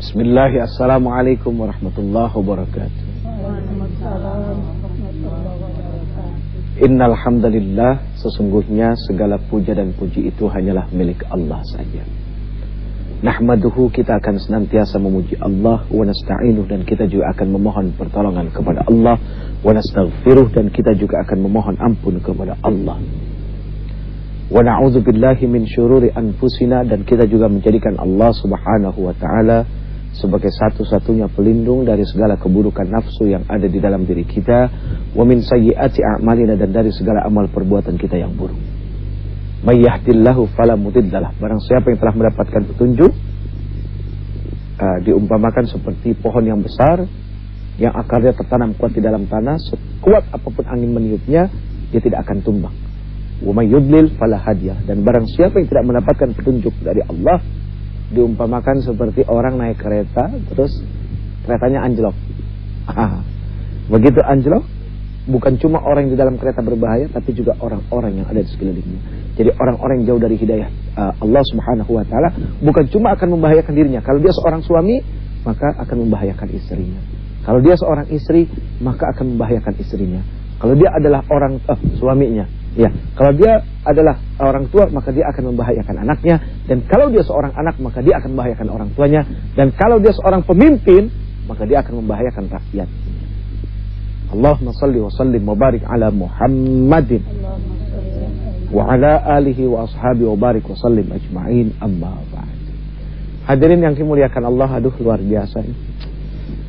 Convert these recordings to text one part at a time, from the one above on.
Bismillah, assalamualaikum warahmatullahi wabarakatuh. Innal hamdalillah, sesungguhnya segala puja dan puji itu hanyalah milik Allah saja. Nahmaduhu, kita akan senantiasa memuji Allah, wa nasta'inuh, dan kita juga akan memohon pertolongan kepada Allah, wa nastaghfiruh, dan kita juga akan memohon ampun kepada Allah. Wa na'udzu billahi min syururi anfusina, dan kita juga menjadikan Allah Subhanahu wa taala sebagai satu-satunya pelindung dari segala keburukan nafsu yang ada di dalam diri kita, wa min sayyiati a'malina, dan dari segala amal perbuatan kita yang buruk. May yahdillahu fala mudhillalah, barang siapa yang telah mendapatkan petunjuk, diumpamakan seperti pohon yang besar yang akarnya tertanam kuat di dalam tanah, sekuat apapun angin meniupnya dia tidak akan tumbang. Wa may yudlil fala hadiyah, dan barang siapa yang tidak mendapatkan petunjuk dari Allah, diumpamakan seperti orang naik kereta terus keretanya anjlok. Begitu anjlok, bukan cuma orang yang di dalam kereta berbahaya, tapi juga orang-orang yang ada di sekelilingnya. Jadi orang-orang yang jauh dari hidayah Allah Subhanahu wa taala bukan cuma akan membahayakan dirinya. Kalau dia seorang suami, maka akan membahayakan istrinya. Kalau dia seorang istri, maka akan membahayakan istrinya. Kalau dia adalah orang suaminya, ya. Kalau dia adalah orang tua, maka dia akan membahayakan anaknya. Dan kalau dia seorang anak, maka dia akan membahayakan orang tuanya. Dan kalau dia seorang pemimpin, maka dia akan membahayakan rakyat. Allahumma salli wa sallim wa barik ala Muhammadin wa ala alihi wa ashabi wa barik wa sallim ajma'in, amma ba'd. Hadirin yang dimuliakan Allah, aduh luar biasa ini.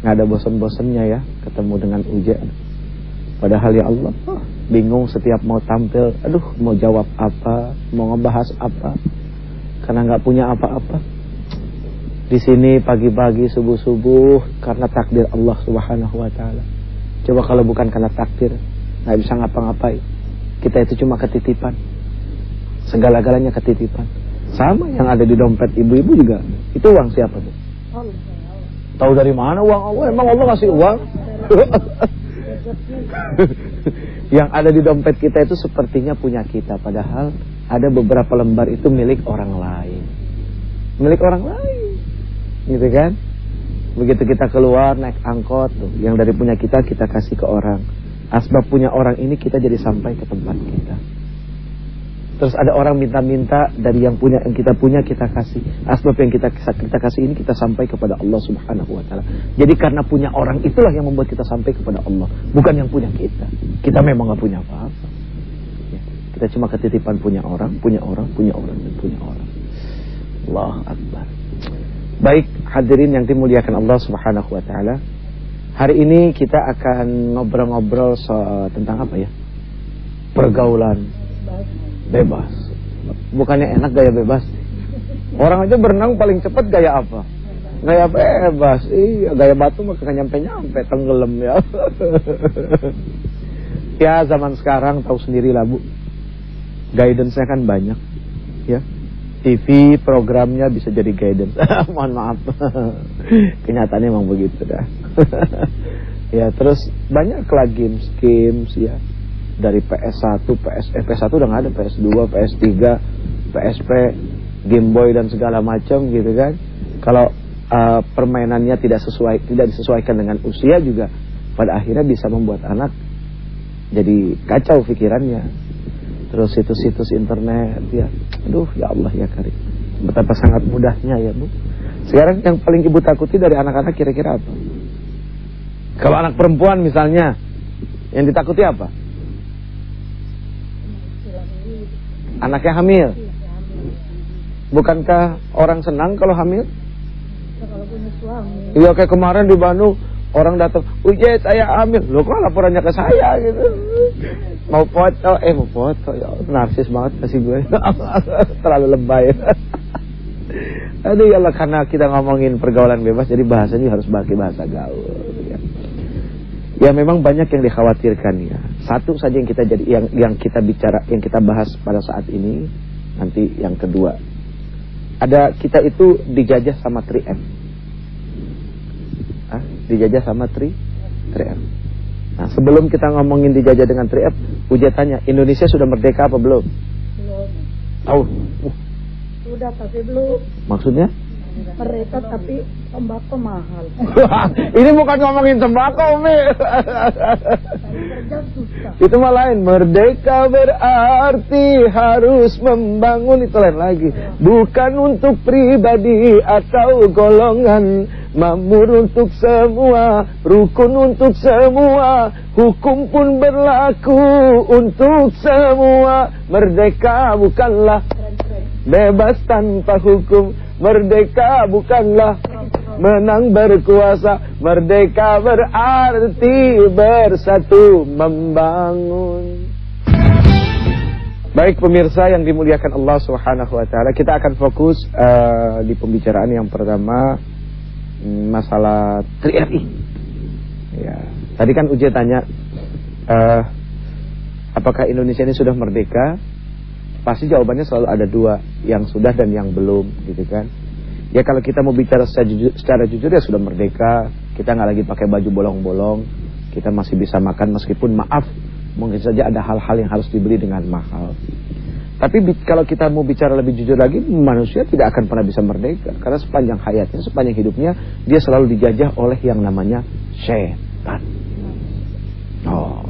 Nggak ada bosan-bosannya ya ketemu dengan ujian. Padahal ya Allah, bingung setiap mau tampil, aduh mau jawab apa, mau ngebahas apa, karena nggak punya apa-apa. Di sini pagi-pagi subuh-subuh karena takdir Allah Subhanahu wa taala. Coba kalau bukan karena takdir, nggak bisa ngapa-ngapain. Kita itu cuma ketitipan, segala-galanya ketitipan. Sama yang ada di dompet ibu-ibu juga, itu uang siapa tuh? Tahu dari mana uang Allah? Emang Allah kasih uang? Yang ada di dompet kita itu sepertinya punya kita, padahal ada beberapa lembar itu milik orang lain. Milik orang lain, gitu kan? Begitu kita keluar naik angkot tuh, yang dari punya kita kasih ke orang. Asbab punya orang ini kita jadi sampai ke tempat kita. Terus ada orang minta-minta dari yang kita punya kita kasih. Asbab yang kita kasih ini kita sampai kepada Allah Subhanahu wa taala. Jadi karena punya orang itulah yang membuat kita sampai kepada Allah, bukan yang punya kita. Kita memang enggak punya apa-apa. Ya, kita cuma ketitipan punya orang, dan punya orang. Allahu Akbar. Baik, hadirin yang dimuliakan Allah Subhanahu wa taala. Hari ini kita akan ngobrol-ngobrol tentang apa ya? Pergaulan bebas. Bukannya enak gaya bebas? Orang aja berenang paling cepat gaya apa? Gaya bebas. Iya, gaya batu mah kagak nyampe-nyampe, tenggelam ya. Ya zaman sekarang tahu sendiri lah Bu. Guidance-nya kan banyak. Ya. TV programnya bisa jadi guidance. Mohon maaf. Kenyataannya memang begitu dah. Ya, terus banyak lah games ya. Dari PS1, PS1 udah nggak ada, PS2, PS3, PSP, Game Boy dan segala macam gitu kan. Kalau permainannya tidak disesuaikan dengan usia juga, pada akhirnya bisa membuat anak jadi kacau pikirannya. Terus situs-situs internet ya, aduh ya Allah ya Karim, betapa sangat mudahnya ya Bu. Sekarang yang paling ibu takuti dari anak-anak kira-kira apa? Kalau anak perempuan misalnya, yang ditakuti apa? Anaknya hamil. Bukankah orang senang kalau hamil? Kalau punya suami. Iya, kayak kemarin di Bandung orang datang, "Ujit, saya hamil." Loh, kok laporannya ke saya gitu? Mau foto ya, narsis banget kasih gue. Terlalu lebay. Aduh ya Allah, karena kita ngomongin pergaulan bebas, jadi bahasanya harus pakai bahasa gaul ya. Ya memang banyak yang dikhawatirkan ya. Satu saja yang kita bicara, yang kita bahas pada saat ini. Nanti yang kedua, ada kita itu dijajah sama 3M. Dijajah sama 3M. Nah, sebelum kita ngomongin dijajah dengan 3M, Ujat tanya, Indonesia sudah merdeka apa belum? Belum. Tahu? Sudah tapi belum. Maksudnya? Mereka tapi tembakau mahal. Ini bukan ngomongin tembakau, Mi. Cari kerja susah. Itu mah lain. Merdeka berarti harus membangun, itu lain lagi. Bukan untuk pribadi atau golongan. Makmur untuk semua, rukun untuk semua, hukum pun berlaku untuk semua. Merdeka bukanlah bebas tanpa hukum. Merdeka bukanlah menang berkuasa. Merdeka berarti bersatu membangun. Baik pemirsa yang dimuliakan Allah Subhanahu wa taala, kita akan fokus di pembicaraan yang pertama, masalah 3RI. Ya, tadi kan Uje tanya apakah Indonesia ini sudah merdeka? Pasti jawabannya selalu ada dua, yang sudah dan yang belum, gitu kan. Ya kalau kita mau bicara secara jujur ya sudah merdeka. Kita nggak lagi pakai baju bolong-bolong. Kita masih bisa makan meskipun maaf, mungkin saja ada hal-hal yang harus dibeli dengan mahal. Tapi kalau kita mau bicara lebih jujur lagi, manusia tidak akan pernah bisa merdeka. Karena sepanjang hayatnya, sepanjang hidupnya, dia selalu dijajah oleh yang namanya setan. Oh,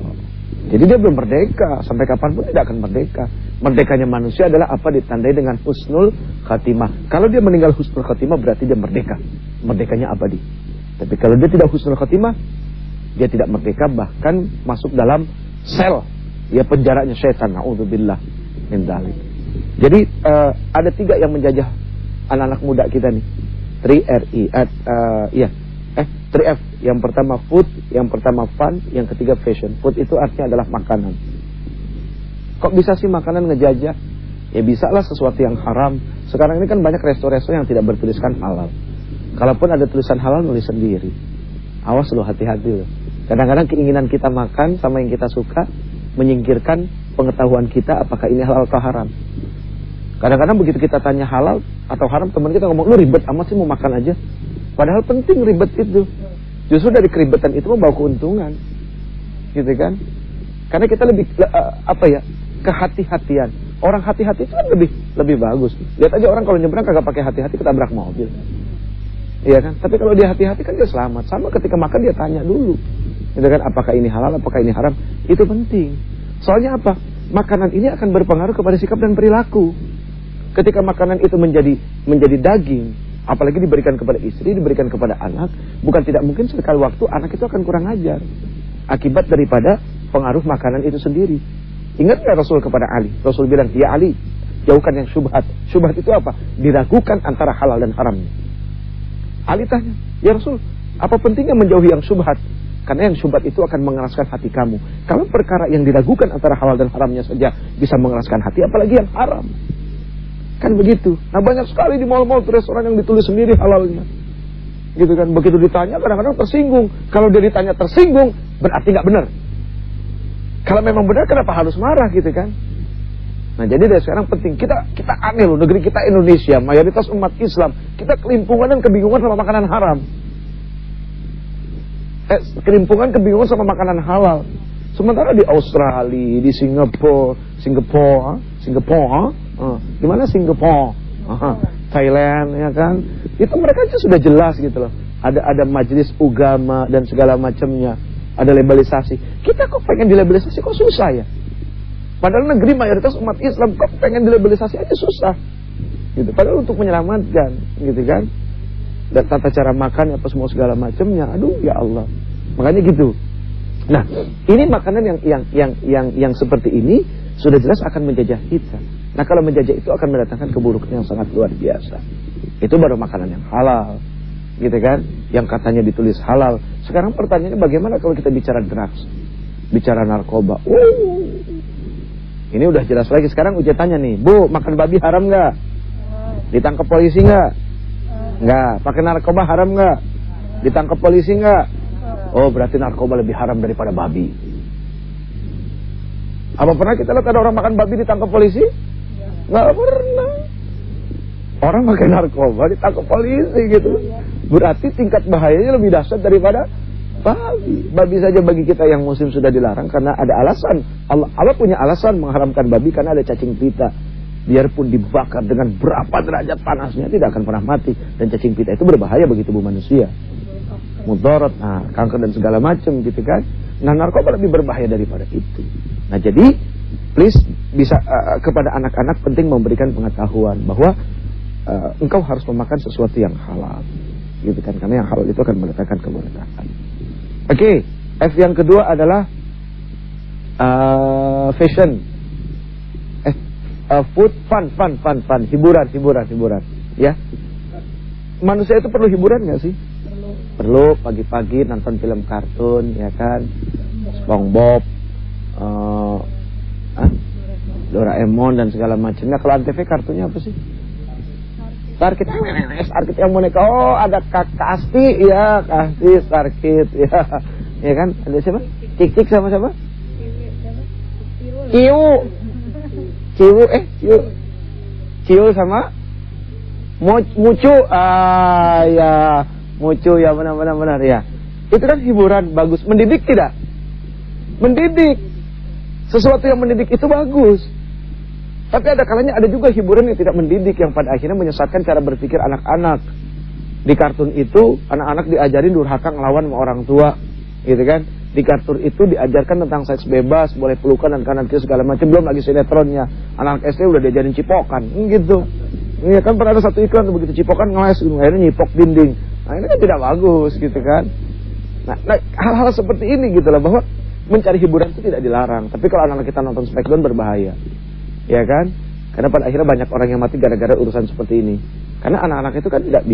jadi dia belum merdeka. Sampai kapanpun tidak akan merdeka. Merdekanya manusia adalah apa ditandai dengan husnul khatimah. Kalau dia meninggal husnul khatimah berarti dia merdeka. Merdekanya abadi. Tapi kalau dia tidak husnul khatimah, dia tidak merdeka, bahkan masuk dalam sel, ya penjaranya setan. Na'udzubillah min dzalik. Jadi ada 3 yang menjajah anak-anak muda kita nih. 3RI. 3F. Yang pertama food, yang pertama fun, yang ketiga fashion. Food itu artinya adalah makanan. Kok bisa sih makanan ngejajah? Ya bisa lah sesuatu yang haram. Sekarang ini kan banyak resto-resto yang tidak bertuliskan halal. Kalaupun ada tulisan halal, nulis sendiri. Awas lo, hati-hati lo. Kadang-kadang keinginan kita makan sama yang kita suka menyingkirkan pengetahuan kita apakah ini halal atau haram. Kadang-kadang begitu kita tanya halal atau haram, teman kita ngomong, lu ribet amat sih mau makan aja. Padahal penting ribet itu. Justru dari keribetan itu membawa keuntungan. Gitu kan? Karena kita lebih kehati-hatian. Orang hati-hati itu kan lebih bagus. Lihat aja orang kalau nyebrang kagak pakai hati-hati ketabrak mobil. Iya kan? Tapi kalau dia hati-hati kan dia selamat. Sama ketika makan dia tanya dulu. Gitu kan? Apakah ini halal, apakah ini haram? Itu penting. Soalnya apa? Makanan ini akan berpengaruh kepada sikap dan perilaku. Ketika makanan itu menjadi daging, apalagi diberikan kepada istri, diberikan kepada anak, bukan tidak mungkin sekali waktu anak itu akan kurang ajar. Akibat daripada pengaruh makanan itu sendiri. Ingat gak Rasul kepada Ali? Rasul bilang, ya Ali, jauhkan yang syubhat. Syubhat itu apa? Diragukan antara halal dan haramnya. Ali tanya, ya Rasul, apa pentingnya menjauhi yang syubhat? Karena yang syubhat itu akan mengeraskan hati kamu. Kalau perkara yang diragukan antara halal dan haramnya saja bisa mengeraskan hati, apalagi yang haram. Kan begitu. Nah banyak sekali di mal-mal restoran yang ditulis sendiri halalnya. Gitu kan. Begitu ditanya kadang-kadang tersinggung. Kalau dia ditanya tersinggung, berarti gak benar. Kalau memang benar kenapa harus marah gitu kan? Nah jadi dari sekarang penting. Kita aneh loh, negeri kita Indonesia, mayoritas umat Islam, kita kelimpungan dan kebingungan sama makanan haram. Kelimpungan kebingungan sama makanan halal. Sementara di Australia, di Singapura, di mana Singapura, Thailand, ya kan? Itu mereka aja sudah jelas gitu loh. Ada majelis agama dan segala macamnya. Ada labalisasi. Kita kok pengen dilabalisasi kok susah ya? Padahal negeri mayoritas umat Islam kok pengen dilabalisasi aja susah. Gitu. Padahal untuk menyelamatkan, gitu kan? Dan tata cara makan apa semua segala macamnya. Aduh ya Allah. Makanya gitu. Nah, ini makanan yang seperti ini sudah jelas akan menjajah kita. Nah, kalau menjajah itu akan mendatangkan keburukan yang sangat luar biasa. Itu baru makanan yang halal. Gitu kan? Yang katanya ditulis halal. Sekarang pertanyaannya bagaimana kalau kita bicara drugs? Bicara narkoba. Ini udah jelas lagi. Sekarang Uje tanya nih, Bu, makan babi haram nggak? Ditangkap polisi nggak? Nggak. Pakai narkoba haram nggak? Ditangkap polisi nggak? Oh, berarti narkoba lebih haram daripada babi. Apa pernah kita lihat ada orang makan babi ditangkap polisi? Nggak pernah. Orang pakai narkoba ditangkap polisi gitu. Berarti tingkat bahayanya lebih dahsyat daripada babi. Babi saja bagi kita yang muslim sudah dilarang karena ada alasan. Allah punya alasan mengharamkan babi karena ada cacing pita. biarpun dibakar dengan berapa derajat panasnya tidak akan pernah mati. Dan cacing pita itu berbahaya bagi tubuh manusia, mudarat, kanker dan segala macam gitu kan. Nah, narkoba lebih berbahaya daripada itu. Nah, jadi please bisa kepada anak-anak penting memberikan pengetahuan bahwa engkau harus memakan sesuatu yang halal, gitu kan, karena yang halal itu akan mendatangkan keberkahan. Oke, F yang kedua adalah fashion, food, fun, hiburan, ya. Manusia itu perlu hiburan nggak sih? Perlu. Pagi-pagi nonton film kartun, ya kan, SpongeBob, Doraemon dan segala macamnya. Kalau Antv kartunya apa sih? Starkid yang boneka. Oh, ada Kakak Asti, ya, Asti, Starkid, ya, ya kan? Ada siapa? Cik sama siapa? Ciu sama Mucu. Ya, Mucu, ya, benar ya. Itu kan hiburan bagus, mendidik tidak? Mendidik. Sesuatu yang mendidik itu bagus. Tapi ada kalanya ada juga hiburan yang tidak mendidik, yang pada akhirnya menyesatkan cara berpikir anak-anak. Di kartun itu anak-anak diajarin durhaka ngelawan sama orang tua, gitu kan. Di kartun itu diajarkan tentang seks bebas, boleh pelukan dan kanan kiri segala macam. Belum lagi sinetronnya, anak SD udah diajarin cipokan, gitu. Iya kan, pernah ada satu iklan begitu cipokan ngeles, akhirnya nyipok dinding. Nah, ini kan tidak bagus, gitu kan. Nah, hal-hal seperti ini gitu lah, bahwa mencari hiburan itu tidak dilarang. Tapi kalau anak-anak kita nonton Smackdown berbahaya, ya kan? Karena pada akhirnya banyak orang yang mati gara-gara urusan seperti ini. Karena anak-anak itu kan tidak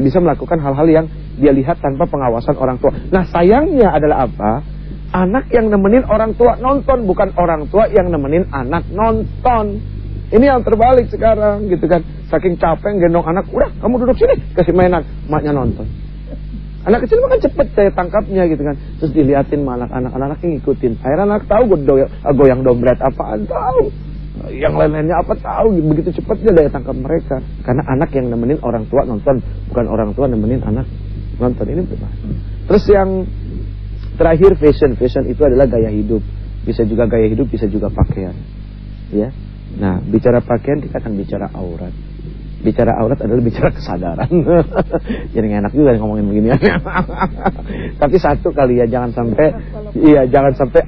bisa melakukan hal-hal yang dia lihat tanpa pengawasan orang tua. Nah, sayangnya adalah apa? Anak yang nemenin orang tua nonton, bukan orang tua yang nemenin anak nonton. Ini yang terbalik sekarang, gitu kan. Saking capek gendong anak, udah kamu duduk sini, kasih mainan, maknya nonton. Anak kecil kan cepet daya tangkapnya, gitu kan. Terus diliatin sama anak-anaknya ngikutin. Akhirnya anak tahu goyang dompet apaan, tahu. Yang lain-lainnya apa tahu, begitu cepatnya daya tangkap mereka. Karena anak yang nemenin orang tua nonton, bukan orang tua nemenin anak nonton. Ini berbahaya. Terus yang terakhir fashion itu adalah gaya hidup. Bisa juga gaya hidup, bisa juga pakaian, ya. Nah, bicara pakaian kita akan bicara aurat. Bicara aurat adalah bicara kesadaran. Jadi gak enak juga ngomongin begini. Tapi satu kali ya, jangan sampai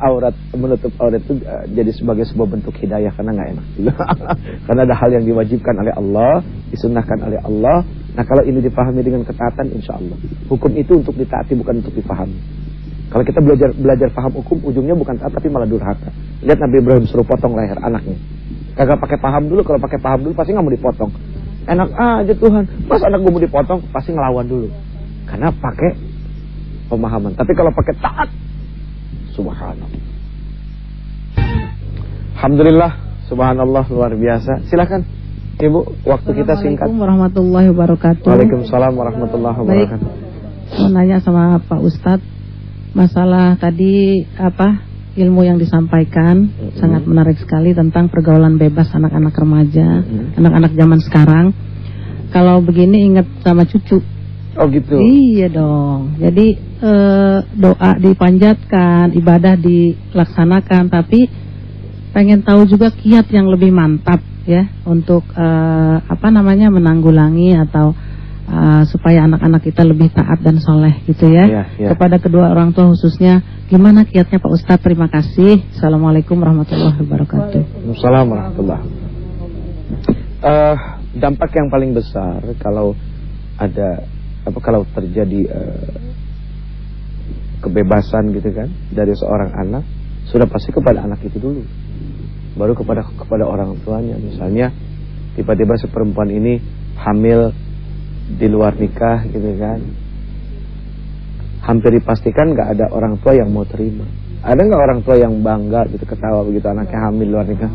aurat, menutup aurat itu jadi sebagai sebuah bentuk hidayah, karena gak enak juga. Karena ada hal yang diwajibkan oleh Allah, disunnahkan oleh Allah. Nah, kalau ini dipahami dengan ketaatan, insya Allah hukum itu untuk ditaati, bukan untuk dipahami. Kalau kita belajar paham hukum, ujungnya bukan taat tapi malah durhaka. Lihat Nabi Ibrahim suruh potong leher anaknya, kagak pakai paham dulu. Kalau pakai paham dulu pasti gak mau dipotong. Enak aja Tuhan, pas anak gue mau dipotong pasti ngelawan dulu, karena pakai pemahaman. Tapi kalau pakai taat, subhanallah. Alhamdulillah, subhanallah, luar biasa. Silakan Ibu, waktu kita singkat. Assalamualaikum warahmatullahi wabarakatuh. Waalaikumsalam warahmatullahi wabarakatuh. Baik, mau nanya sama Pak Ustadz, masalah tadi ilmu yang disampaikan sangat menarik sekali tentang pergaulan bebas anak-anak remaja, anak-anak zaman sekarang. Kalau begini ingat sama cucu. Oh gitu. Iya dong. Jadi doa dipanjatkan, ibadah dilaksanakan, tapi pengen tahu juga kiat yang lebih mantap ya untuk menanggulangi atau supaya anak-anak kita lebih taat dan soleh gitu ya. Kepada kedua orang tua khususnya, gimana kiatnya Pak Ustadz? Terima kasih. Assalamualaikum warahmatullahi wabarakatuh. Waalaikumsalam warahmatullahi wabarakatuh. Dampak yang paling besar kalau terjadi kebebasan gitu kan dari seorang anak, sudah pasti kepada anak itu dulu, baru kepada orang tuanya. Misalnya tiba-tiba si perempuan ini hamil di luar nikah gitu kan, hampir dipastikan gak ada orang tua yang mau terima. Ada gak orang tua yang bangga gitu, ketawa begitu anaknya hamil luar nikah?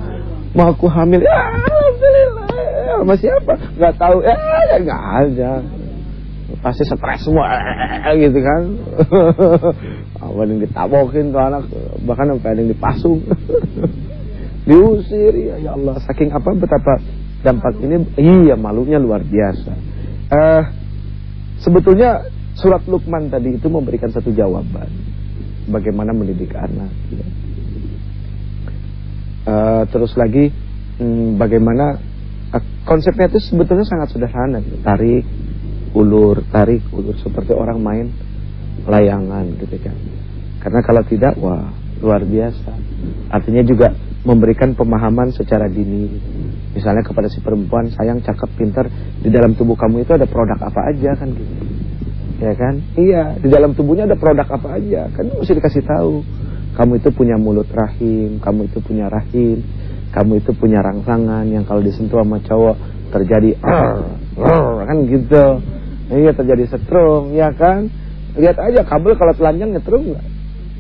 Mau aku hamil, ya alhamdulillah, sama siapa? Gak tahu, ya gak ada. Pasti stres semua gitu kan. Ada yang ditabokin tuh anak, bahkan sampai ada yang dipasung. Diusir, ya Allah. Saking betapa dampak ini, malunya luar biasa. Sebetulnya surat Luqman tadi itu memberikan satu jawaban bagaimana mendidik anak ya. Terus lagi bagaimana konsepnya itu sebetulnya sangat sederhana gitu. Tarik ulur seperti orang main layangan gitu kan. Karena kalau tidak, wah luar biasa. Artinya juga memberikan pemahaman secara dini. Misalnya kepada si perempuan, sayang, cakep, pintar, di dalam tubuh kamu itu ada produk apa aja kan gitu. Ya kan? Iya, di dalam tubuhnya ada produk apa aja. Kan mesti dikasih tahu. Kamu itu punya mulut rahim, kamu itu punya rahim, kamu itu punya rangsangan yang kalau disentuh sama cowok terjadi kan gitu. Iya, terjadi setrum, ya kan? Lihat aja kabel kalau telanjang nyetrum enggak?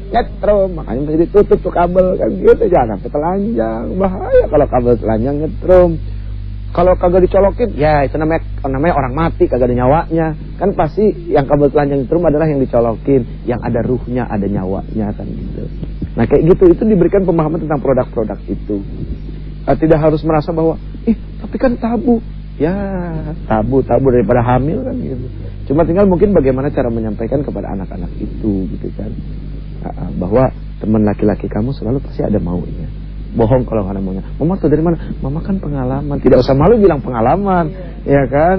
Nyetrum, makanya mesti ditutup tuh kabel kan gitu, jangan sampai telanjang. Bahaya kalau kabel telanjang nyetrum. Kalau kagak dicolokin, ya itu namanya orang mati, kagak ada nyawanya. Kan pasti yang kabel telanjang nyetrum adalah yang dicolokin, yang ada ruhnya, ada nyawanya kan gitu. Nah kayak gitu, itu diberikan pemahaman tentang produk-produk itu. Tidak harus merasa bahwa, tapi kan tabu. Ya, tabu daripada hamil kan gitu. Cuma tinggal mungkin bagaimana cara menyampaikan kepada anak-anak itu gitu kan. Bahwa teman laki-laki kamu selalu pasti ada maunya. Bohong kalau nggak ada maunya. Mama tuh dari mana? Mama kan pengalaman. Tidak usah malu bilang pengalaman, ya kan?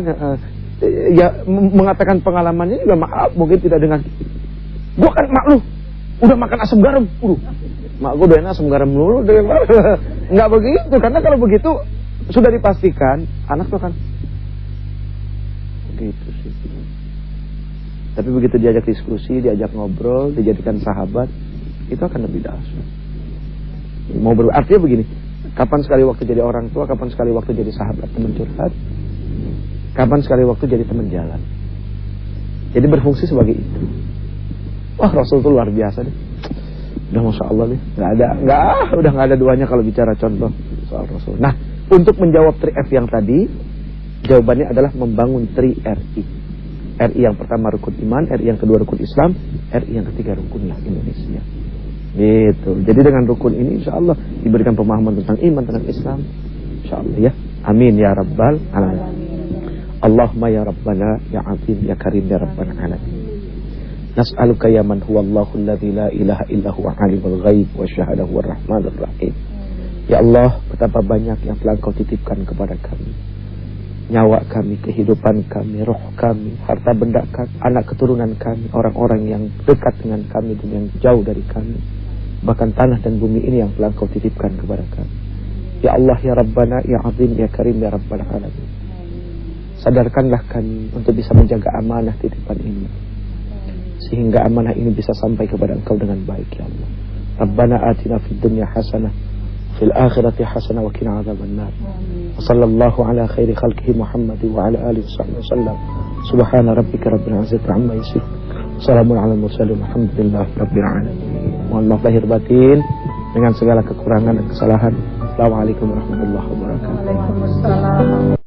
Ya mengatakan pengalamannya juga maaf mungkin tidak dengan. Gua kan mak lu udah makan asam garam. Mak gua udah asam garam dulu dari mana? Nggak begitu, karena kalau begitu sudah dipastikan anak tuh kan begitu sih. Tapi begitu diajak diskusi, diajak ngobrol, dijadikan sahabat, itu akan lebih dahsyat. Artinya begini, kapan sekali waktu jadi orang tua, kapan sekali waktu jadi sahabat, teman curhat, kapan sekali waktu jadi teman jalan. Jadi berfungsi sebagai itu. Wah, Rasul itu luar biasa deh. Udah Masya Allah deh, udah nggak ada duanya kalau bicara contoh soal Rasul. Nah, untuk menjawab 3F yang tadi, jawabannya adalah membangun 3RI. RI yang pertama rukun iman, RI yang kedua rukun Islam, RI yang ketiga rukunlah Indonesia. Gitu. Jadi dengan rukun ini insya Allah diberikan pemahaman tentang iman, tentang Islam, insya Allah ya. Amin ya Rabbal Alamin. Allahumma ya Rabbana ya Azim ya Karim ya Rabbal Alamin. Nas'aluka ya man huwallahu alladzi la ilaha illa huwa alimul ghaib wa syahada huwa rahmanur rahim. Ya Allah, betapa banyak yang telah Engkau titipkan kepada kami. Nyawa kami, kehidupan kami, roh kami, harta benda kami, anak keturunan kami, orang-orang yang dekat dengan kami dan yang jauh dari kami. Bahkan tanah dan bumi ini yang telah Engkau titipkan kepada kami. Ya Allah, ya Rabbana, ya Azim, ya Karim, ya Rabbal Alamin. Sadarkanlah kami untuk bisa menjaga amanah titipan ini, sehingga amanah ini bisa sampai kepada Engkau dengan baik, ya Allah. Rabbana atina fid dunya hasanah, fil akhirati hasanah wa qina adzabannar. Wa sallallahu ala khairi khalqihi Muhammad wa ala alihi wasallam. Subhana rabbika rabbil izzati amma yasifun. Assalamualaikum warahmatullahi wabarakatuh. Alhamdulillah rabbil alamin. Mohon maaf lahir batin dengan segala kekurangan dan kesalahan. Assalamualaikum warahmatullahi wabarakatuh. Waalaikumsalam.